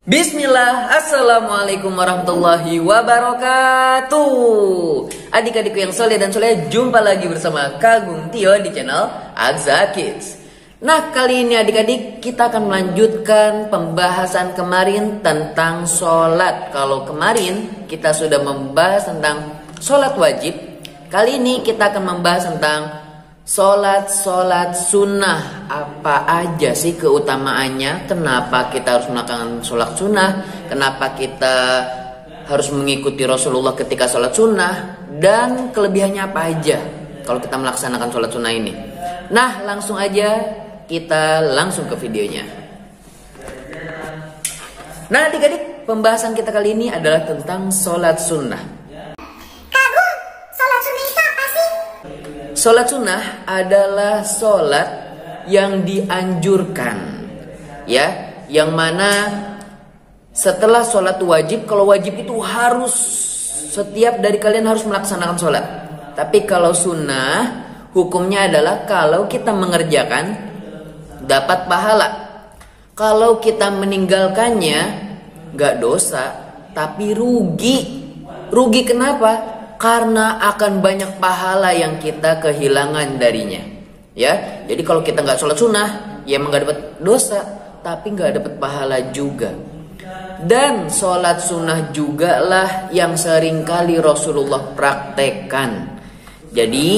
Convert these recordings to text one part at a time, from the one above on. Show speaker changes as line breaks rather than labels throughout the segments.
Bismillah, assalamualaikum warahmatullahi wabarakatuh. Adik-adikku yang soleh dan soleh, jumpa lagi bersama Kagum Tio di channel Agza Kids. Nah, kali ini adik-adik kita akan melanjutkan pembahasan kemarin tentang sholat. Kalau kemarin kita sudah membahas tentang sholat wajib, kali ini kita akan membahas tentang sholat sunnah. Apa aja sih keutamaannya? Kenapa kita harus melakukan sholat sunnah? Kenapa kita harus mengikuti Rasulullah ketika sholat sunnah? Dan kelebihannya apa aja kalau kita melaksanakan sholat sunnah ini? Nah, langsung aja kita langsung ke videonya. Nah, adik-adik, pembahasan kita kali ini adalah tentang sholat sunnah. Sholat sunnah adalah sholat yang dianjurkan, ya, yang mana setelah sholat wajib. Kalau wajib itu harus setiap dari kalian harus melaksanakan sholat. Tapi kalau sunnah hukumnya adalah kalau kita mengerjakan dapat pahala. Kalau kita meninggalkannya gak dosa, tapi rugi. Rugi kenapa? Karena akan banyak pahala yang kita kehilangan darinya, ya. Jadi kalau kita nggak sholat sunnah, ya emang nggak dapat dosa, tapi nggak dapat pahala juga. Dan sholat sunnah juga lah yang seringkali Rasulullah praktekkan. Jadi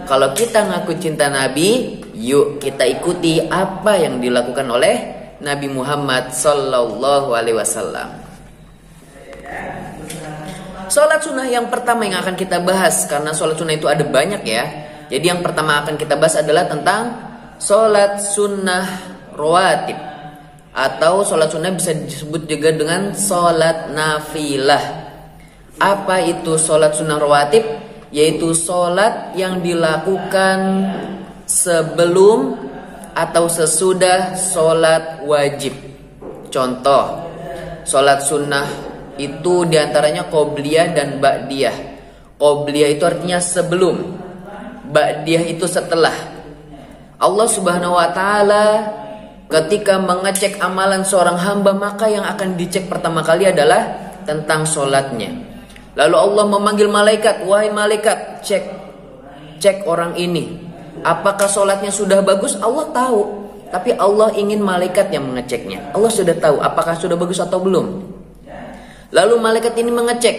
kalau kita ngaku cinta Nabi, yuk kita ikuti apa yang dilakukan oleh Nabi Muhammad Sallallahu Alaihi Wasallam. Sholat sunnah yang pertama yang akan kita bahas, karena sholat sunnah itu ada banyak ya. Jadi yang pertama akan kita bahas adalah tentang sholat sunnah rawatib, atau sholat sunnah bisa disebut juga dengan sholat nafilah. Apa itu sholat sunnah rawatib? Yaitu sholat yang dilakukan sebelum atau sesudah sholat wajib. Contoh, sholat sunnah itu diantaranya qobliyah dan ba'diyah. Qobliyah itu artinya sebelum, ba'diyah itu setelah. Allah Subhanahu wa ta'ala ketika mengecek amalan seorang hamba, maka yang akan dicek pertama kali adalah tentang sholatnya. Lalu Allah memanggil malaikat, wahai malaikat, cek orang ini, apakah sholatnya sudah bagus? Allah tahu, tapi Allah ingin malaikat yang mengeceknya. Allah sudah tahu apakah sudah bagus atau belum. Lalu malaikat ini mengecek,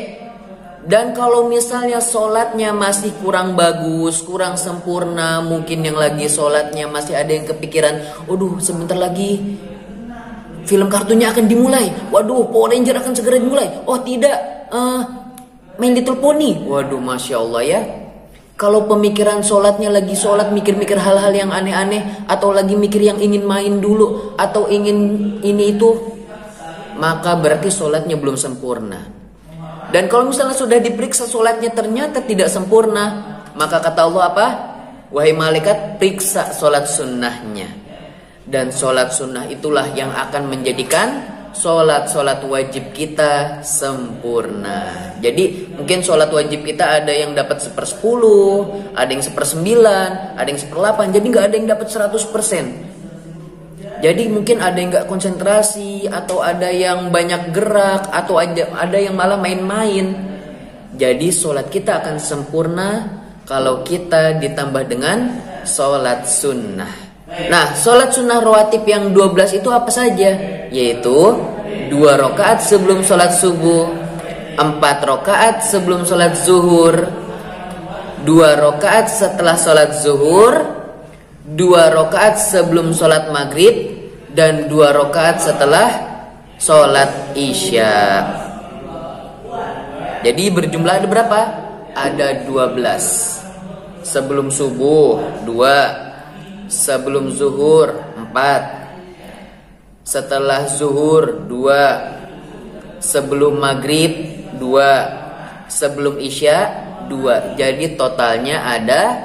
dan kalau misalnya sholatnya masih kurang bagus, kurang sempurna, mungkin yang lagi sholatnya masih ada yang kepikiran, waduh sebentar lagi film kartunnya akan dimulai, waduh Power Ranger akan segera dimulai, oh tidak, My Little Pony, waduh Masya Allah ya. Kalau pemikiran sholatnya lagi sholat, mikir-mikir hal-hal yang aneh-aneh, atau lagi mikir yang ingin main dulu, atau ingin ini itu, maka berarti sholatnya belum sempurna. Dan kalau misalnya sudah diperiksa sholatnya ternyata tidak sempurna, maka kata Allah apa? Wahai malaikat, periksa sholat sunnahnya. Dan sholat sunnah itulah yang akan menjadikan sholat wajib kita sempurna. Jadi mungkin sholat wajib kita ada yang dapat 1/10, ada yang 1/9, ada yang 1/8. Jadi gak ada yang dapat 100%. Jadi mungkin ada yang gak konsentrasi, atau ada yang banyak gerak, atau ada yang malah main-main. Jadi sholat kita akan sempurna kalau kita ditambah dengan sholat sunnah. Nah, sholat sunnah rawatib yang 12 itu apa saja? Yaitu 2 rakaat sebelum sholat subuh, 4 rakaat sebelum sholat zuhur, 2 rakaat setelah sholat zuhur, 2 rakaat sebelum sholat maghrib, dan 2 rakaat setelah sholat isya. Jadi berjumlah ada berapa? Ada 12. Sebelum subuh 2, sebelum zuhur 4, setelah zuhur 2, sebelum maghrib 2, sebelum isya 2. Jadi totalnya ada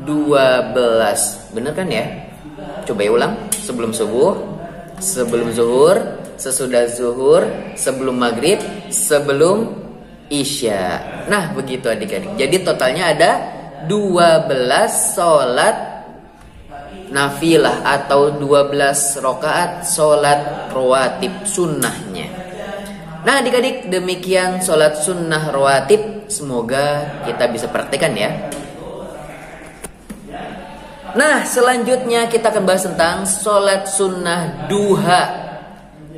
12. Bener kan ya? Coba ya ulang. Sebelum subuh, sebelum zuhur, sesudah zuhur, sebelum maghrib, sebelum isya. Nah begitu adik-adik. Jadi totalnya ada 12 sholat nafilah atau 12 rakaat sholat rawatib sunnahnya. Nah adik-adik, demikian sholat sunnah rawatib. Semoga kita bisa praktekkan ya. Nah selanjutnya kita akan bahas tentang sholat sunnah duha.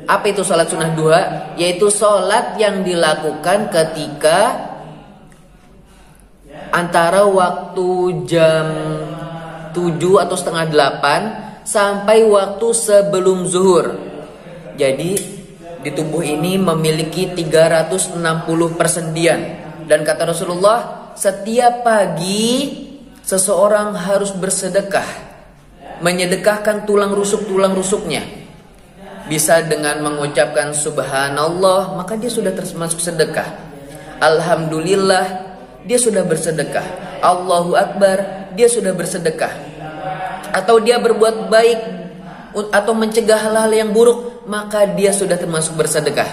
Apa itu sholat sunnah duha? Yaitu sholat yang dilakukan ketika antara waktu jam 7 atau setengah 8 sampai waktu sebelum zuhur. Jadi di tubuh ini memiliki 360 persendian. Dan kata Rasulullah, setiap pagi seseorang harus bersedekah, menyedekahkan tulang rusuk-rusuknya. Bisa dengan mengucapkan subhanallah, maka dia sudah termasuk sedekah. Alhamdulillah, dia sudah bersedekah. Allahu Akbar, dia sudah bersedekah. Atau dia berbuat baik atau mencegah hal-hal yang buruk, maka dia sudah termasuk bersedekah.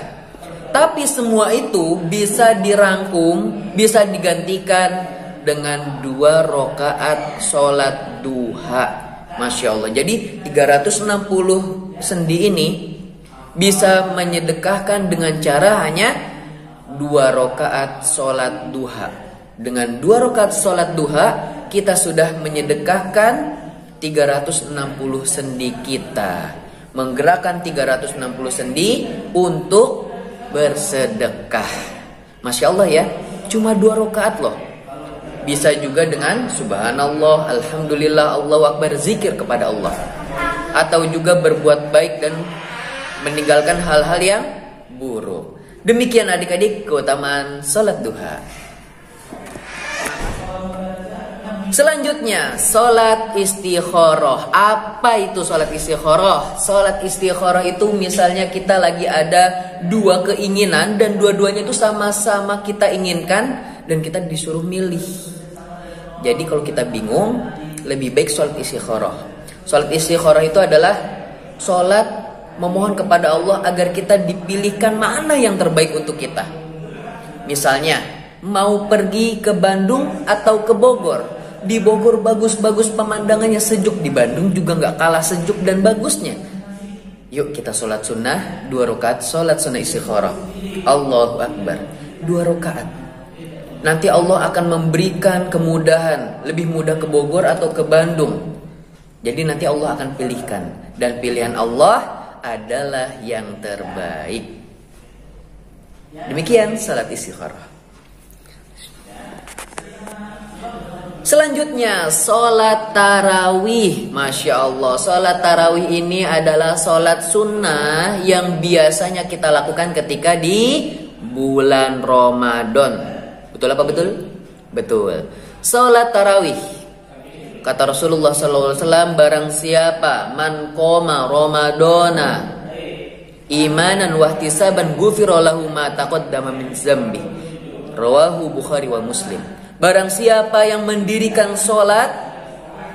Tapi semua itu bisa dirangkum, bisa digantikan dengan 2 rakaat sholat duha. Masya Allah. Jadi 360 sendi ini bisa menyedekahkan dengan cara hanya 2 rakaat sholat duha. Dengan 2 rakaat sholat duha kita sudah menyedekahkan 360 sendi kita. Menggerakkan 360 sendi untuk bersedekah. Masya Allah ya. Cuma 2 rakaat loh. Bisa juga dengan subhanallah, alhamdulillah, Allahu Akbar, zikir kepada Allah. Atau juga berbuat baik dan meninggalkan hal-hal yang buruk. Demikian adik-adik keutamaan sholat duha. Selanjutnya sholat istikharah. Apa itu sholat istikharah? Sholat istikharah itu misalnya kita lagi ada 2 keinginan dan dua-duanya itu sama-sama kita inginkan dan kita disuruh milih. Jadi kalau kita bingung, lebih baik sholat istikharah. Sholat istikharah itu adalah sholat memohon kepada Allah agar kita dipilihkan mana yang terbaik untuk kita. Misalnya mau pergi ke Bandung atau ke Bogor. Di Bogor bagus-bagus pemandangannya, sejuk. Di Bandung juga gak kalah sejuk dan bagusnya. Yuk kita sholat sunnah 2 rakaat sholat sunnah istikharah. Allahu Akbar, 2 rakaat. Nanti Allah akan memberikan kemudahan, lebih mudah ke Bogor atau ke Bandung. Jadi nanti Allah akan pilihkan, dan pilihan Allah adalah yang terbaik. Demikian salat istikharah. Selanjutnya sholat tarawih. Masya Allah, sholat tarawih ini adalah sholat sunnah yang biasanya kita lakukan ketika di bulan Ramadan. Betul apa betul? Betul. Salat tarawih. Kata Rasulullah SAW, barang siapa man qoma Ramadana imanan wahtisaban ghufira lahu ma taqaddama min dzambi. Rawahu Bukhari wa Muslim. Barang siapa yang mendirikan salat,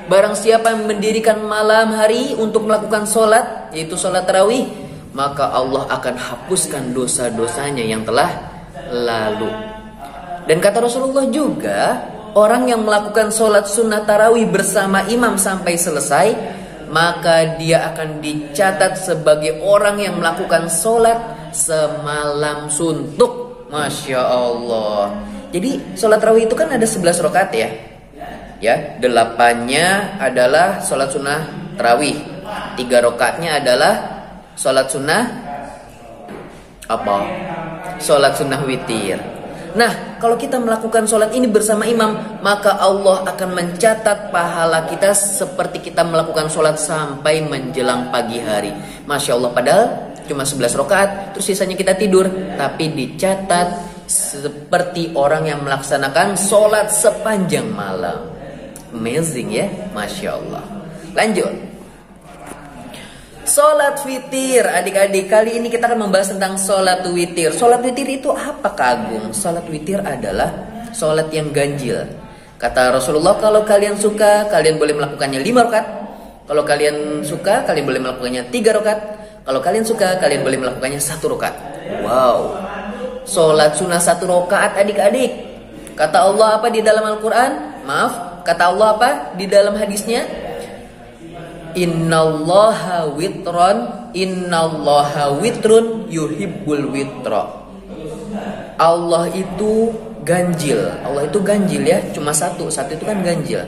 barang siapa yang mendirikan malam hari untuk melakukan salat, yaitu salat tarawih, maka Allah akan hapuskan dosa-dosanya yang telah lalu. Dan kata Rasulullah juga, orang yang melakukan sholat sunnah tarawih bersama imam sampai selesai, maka dia akan dicatat sebagai orang yang melakukan sholat semalam suntuk. Masya Allah. Jadi sholat tarawih itu kan ada 11 rakaat ya. Ya, 8-nya adalah sholat sunnah tarawih. 3 rakaatnya adalah sholat sunnah apa? Sholat sunnah witir. Nah, kalau kita melakukan sholat ini bersama imam, maka Allah akan mencatat pahala kita seperti kita melakukan sholat sampai menjelang pagi hari. Masya Allah, padahal cuma 11 rakaat, terus sisanya kita tidur. Tapi dicatat seperti orang yang melaksanakan sholat sepanjang malam. Amazing ya, Masya Allah. Lanjut. Sholat witir, adik-adik. Kali ini kita akan membahas tentang sholat witir. Sholat witir itu apa, Kak Agung? Sholat witir adalah sholat yang ganjil. Kata Rasulullah, kalau kalian suka, kalian boleh melakukannya 5 rakaat. Kalau kalian suka, kalian boleh melakukannya 3 rakaat. Kalau kalian suka, kalian boleh melakukannya 1 rakaat. Wow. Sholat sunnah 1 rakaat, adik-adik. Kata Allah apa di dalam Al-Quran? Maaf, kata Allah apa di dalam hadisnya? Innallaha witrun yuhibbul witra. Allah itu ganjil. Allah itu ganjil ya, cuma satu itu kan ganjil.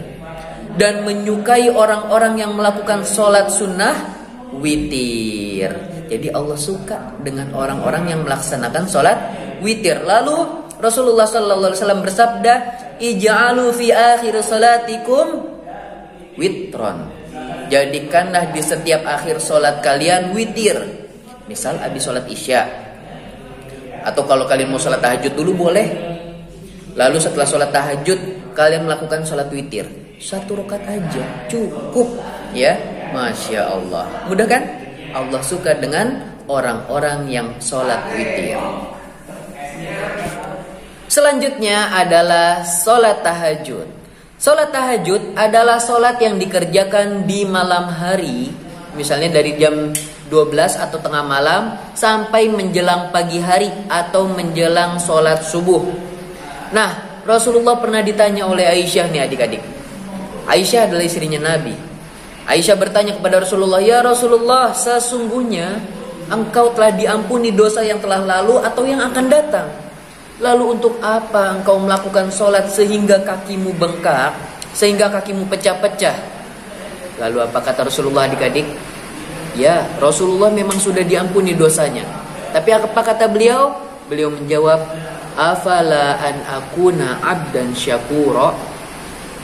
Dan menyukai orang-orang yang melakukan sholat sunnah witir. Jadi Allah suka dengan orang-orang yang melaksanakan sholat witir. Lalu Rasulullah SAW bersabda, ij'alu fi akhir salatikum witron. Jadikanlah di setiap akhir sholat kalian witir. Misal habis sholat isya, atau kalau kalian mau sholat tahajud dulu boleh. Lalu setelah sholat tahajud kalian melakukan sholat witir. 1 rakaat aja cukup ya. Masya Allah, mudah kan? Allah suka dengan orang-orang yang sholat witir. Selanjutnya adalah sholat tahajud. Sholat tahajud adalah sholat yang dikerjakan di malam hari. Misalnya dari jam 12 atau tengah malam sampai menjelang pagi hari atau menjelang sholat subuh. Nah, Rasulullah pernah ditanya oleh Aisyah nih adik-adik. Aisyah adalah istrinya Nabi. Aisyah bertanya kepada Rasulullah, ya Rasulullah, sesungguhnya engkau telah diampuni dosa yang telah lalu atau yang akan datang. Lalu untuk apa engkau melakukan sholat sehingga kakimu bengkak, sehingga kakimu pecah-pecah? Lalu apa kata Rasulullah adik-adik? Ya, Rasulullah memang sudah diampuni dosanya. Tapi apa kata beliau? Beliau menjawab, afala an akuna abdan syakura.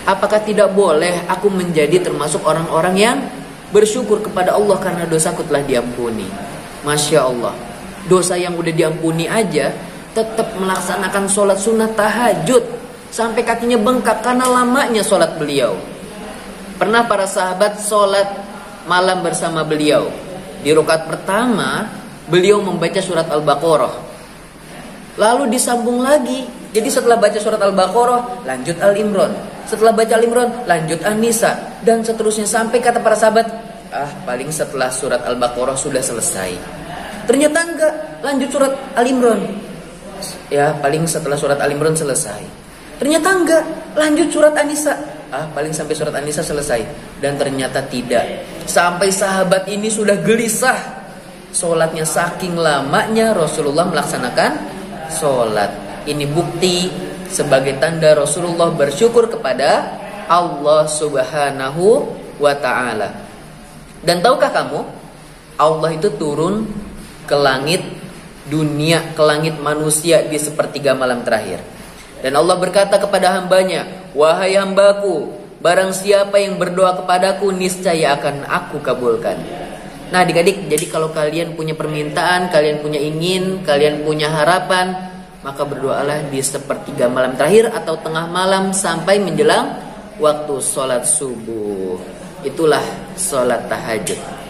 Apakah tidak boleh aku menjadi termasuk orang-orang yang bersyukur kepada Allah karena dosaku telah diampuni? Masya Allah, dosa yang udah diampuni aja tetap melaksanakan sholat sunnah tahajud sampai kakinya bengkak karena lamanya sholat beliau. Pernah para sahabat sholat malam bersama beliau. Di rakaat pertama beliau membaca surat Al-Baqarah, lalu disambung lagi. Jadi setelah baca surat Al-Baqarah lanjut Al-Imran, setelah baca Al-Imran lanjut An-Nisa, dan seterusnya sampai kata para sahabat, paling setelah surat Al-Baqarah sudah selesai. Ternyata enggak, lanjut surat Al-Imran. Ya, paling setelah surat Al-Imran selesai. Ternyata enggak, lanjut surat An-Nisa. Paling sampai surat An-Nisa selesai. Dan ternyata tidak. Sampai sahabat ini sudah gelisah. Sholatnya saking lamanya Rasulullah melaksanakan sholat. Ini bukti sebagai tanda Rasulullah bersyukur kepada Allah Subhanahu wa ta'ala. Dan tahukah kamu, Allah itu turun ke langit dunia, ke langit manusia di sepertiga malam terakhir. Dan Allah berkata kepada hambanya, wahai hambaku, barang siapa yang berdoa kepadaku, niscaya akan aku kabulkan. Nah adik-adik, jadi kalau kalian punya permintaan, kalian punya ingin, kalian punya harapan, maka berdoalah di sepertiga malam terakhir atau tengah malam sampai menjelang waktu sholat subuh. Itulah sholat tahajud.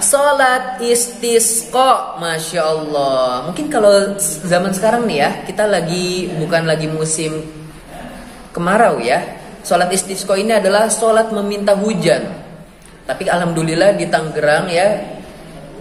Sholat istisqa, Masya Allah. Mungkin kalau zaman sekarang nih ya, kita bukan lagi musim kemarau ya. Sholat istisqa ini adalah sholat meminta hujan. Tapi alhamdulillah di Tangerang ya,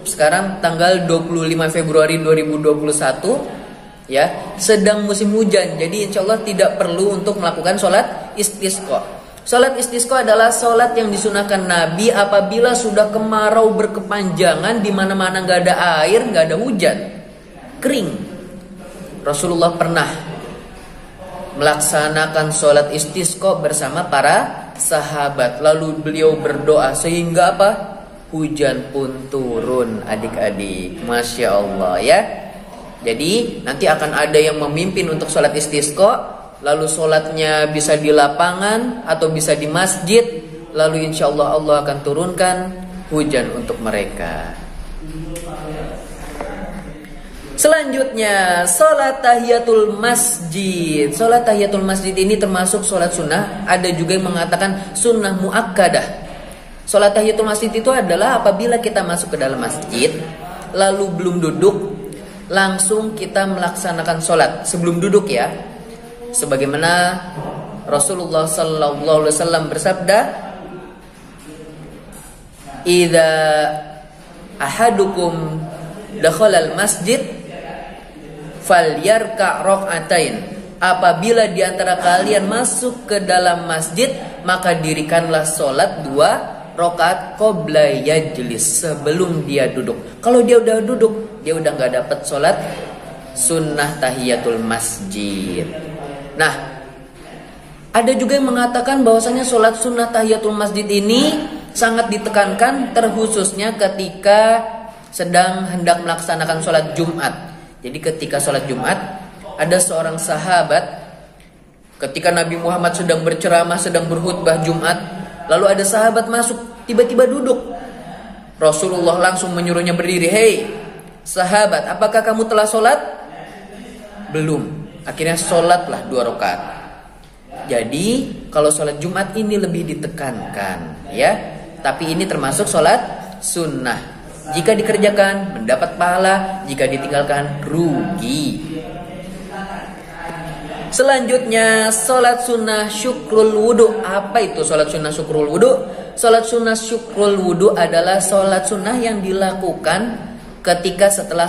sekarang tanggal 25 Februari 2021 ya, sedang musim hujan. Jadi insya Allah tidak perlu untuk melakukan sholat istisqa. Sholat istisqa adalah sholat yang disunahkan Nabi apabila sudah kemarau berkepanjangan, di mana-mana nggak ada air, nggak ada hujan, kering. Rasulullah pernah melaksanakan sholat istisqa bersama para sahabat. Lalu beliau berdoa sehingga apa? Hujan pun turun adik-adik. Masya Allah ya. Jadi nanti akan ada yang memimpin untuk sholat istisqa. Lalu sholatnya bisa di lapangan atau bisa di masjid. Lalu insya Allah Allah akan turunkan hujan untuk mereka. Selanjutnya sholat tahiyatul masjid. Sholat tahiyatul masjid ini termasuk sholat sunnah. Ada juga yang mengatakan sunnah muakkadah. Sholat tahiyatul masjid itu adalah apabila kita masuk ke dalam masjid, lalu belum duduk, langsung kita melaksanakan sholat sebelum duduk ya. Sebagaimana Rasulullah SAW bersabda, idza ahadukum dakhalal masjid falyarka raq'atain. Apabila di antara kalian masuk ke dalam masjid, maka dirikanlah sholat 2 rakaat qabla yajlis, sebelum dia duduk. Kalau dia udah duduk, dia udah nggak dapat sholat sunnah tahiyatul masjid. Nah, ada juga yang mengatakan bahwasanya sholat sunnah tahiyatul masjid ini sangat ditekankan, terkhususnya ketika sedang hendak melaksanakan sholat Jumat. Jadi ketika sholat Jumat, ada seorang sahabat ketika Nabi Muhammad sedang berceramah, sedang berkhutbah Jumat, lalu ada sahabat masuk, tiba-tiba duduk. Rasulullah langsung menyuruhnya berdiri. Hei sahabat, apakah kamu telah sholat? Belum. Akhirnya sholatlah 2 rakaat. Jadi kalau sholat Jumat ini lebih ditekankan, ya. Tapi ini termasuk sholat sunnah. Jika dikerjakan mendapat pahala, jika ditinggalkan rugi. Selanjutnya sholat sunnah syukrul wudu. Apa itu sholat sunnah syukrul wudu? Sholat sunnah syukrul wudu adalah sholat sunnah yang dilakukan ketika setelah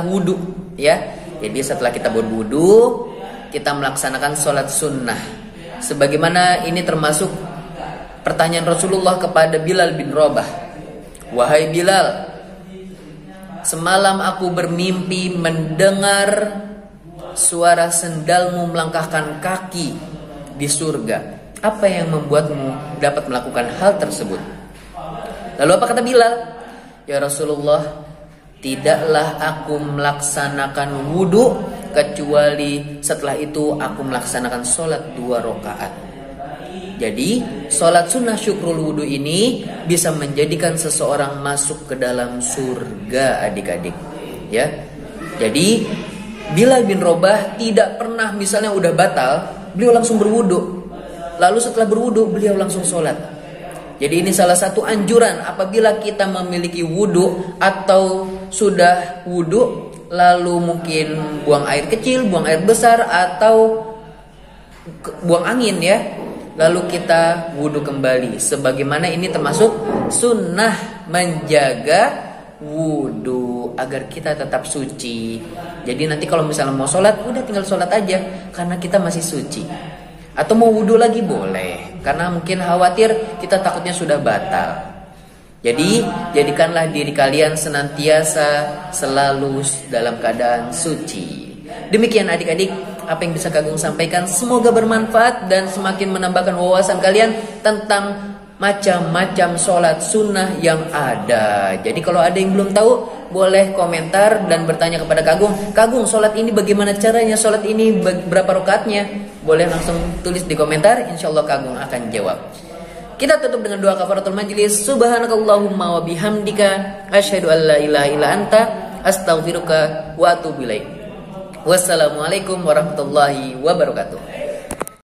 wudu, ya. Jadi setelah kita berwudu, kita melaksanakan sholat sunnah. Sebagaimana ini termasuk pertanyaan Rasulullah kepada Bilal bin Rabah. Wahai Bilal, semalam aku bermimpi mendengar suara sendalmu melangkahkan kaki di surga. Apa yang membuatmu dapat melakukan hal tersebut? Lalu apa kata Bilal? Ya Rasulullah, tidaklah aku melaksanakan wudu kecuali setelah itu aku melaksanakan sholat 2 rakaat. Jadi sholat sunnah syukrul wudu ini bisa menjadikan seseorang masuk ke dalam surga, adik-adik, ya. Jadi Bilal bin Rabah tidak pernah misalnya udah batal, beliau langsung berwudu. Lalu setelah berwudu beliau langsung sholat. Jadi ini salah satu anjuran apabila kita memiliki wudu atau sudah wudu lalu mungkin buang air kecil, buang air besar atau buang angin, ya. Lalu kita wudu kembali. Sebagaimana ini termasuk sunnah menjaga wudu agar kita tetap suci. Jadi nanti kalau misalnya mau sholat, udah tinggal sholat aja karena kita masih suci. Atau mau wudu lagi boleh, karena mungkin khawatir kita takutnya sudah batal. Jadi jadikanlah diri kalian senantiasa selalu dalam keadaan suci. Demikian adik-adik apa yang bisa Kak Agung sampaikan, semoga bermanfaat dan semakin menambahkan wawasan kalian tentang macam-macam sholat sunnah yang ada. Jadi kalau ada yang belum tahu, boleh komentar dan bertanya kepada Kak Agung. Kak Agung, sholat ini bagaimana caranya? Sholat ini berapa rakaatnya? Boleh langsung tulis di komentar, insya Allah Kak Agung akan jawab. Kita tutup dengan doa kafaratul majlis. Subhanakallahumma wa bihamdika asyhadu an la ilaha illa anta astaghfiruka wa atubu ilaik. Wassalamualaikum warahmatullahi wabarakatuh.